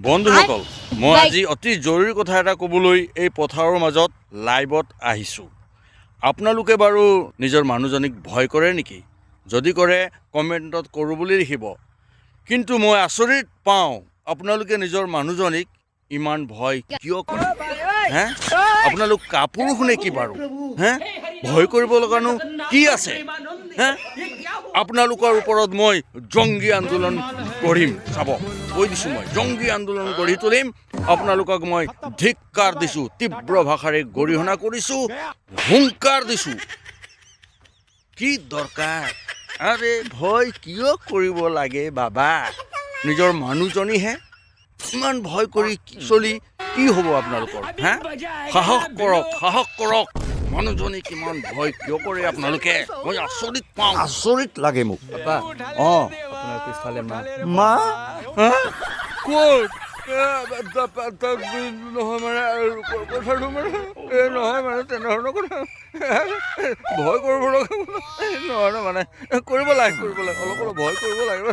বন্ধুসকল, মই আজি অতি জৰুৰী কথা এটা ক'বলৈ এই পথাৰৰ মাজত লাইভত আহিছোঁ। আপোনালোকে বাৰু নিজৰ মানুহজনীক ভয় কৰে নেকি? যদি কৰে কমেণ্টত কৰোঁ বুলি লিখিব। কিন্তু মই আচৰিত পাওঁ আপোনালোকে নিজৰ মানুহজনীক ইমান ভয় কিয় কৰে? হে, আপোনালোক কাপুৰুষ নেকি বাৰু? হে, ভয় কৰিব লগানো কি আছে? হে, আপোনালোকৰ ওপৰত মই জংগী আন্দোলন কৰিম। চাব, কৈ দিছোঁ, মই জংগী আন্দোলন গঢ়ি তুলিম। আপোনালোকক মই ধিক্কাৰ দিছোঁ, তীব্ৰ ভাষাৰে গৰিহণা কৰিছোঁ, হুংকাৰ দিছোঁ। কি দৰকাৰ? আৰে ভয় কিয় কৰিব লাগে বাবা? নিজৰ মানুহজনীহে ইমান ভয় কৰি চলি কি হ'ব আপোনালোকৰ? হা, সাহস কৰক, সাহস কৰক। মানুহজনী কিমান ভয় কিয় কৰে আপোনালোকে? মই আচৰিত পাওঁ, আচৰিত লাগে মোক। পাপা, অঁ, আপোনাৰ পিছফালে মা। মা? ক'ত? নহয় মানে কথাটো মানে নহয় মানে তেনেধৰণৰ কথা। ভয় কৰিব লগা নহয় মানে কৰিব লাগে অলপ অলপ ভয় কৰিব লাগে।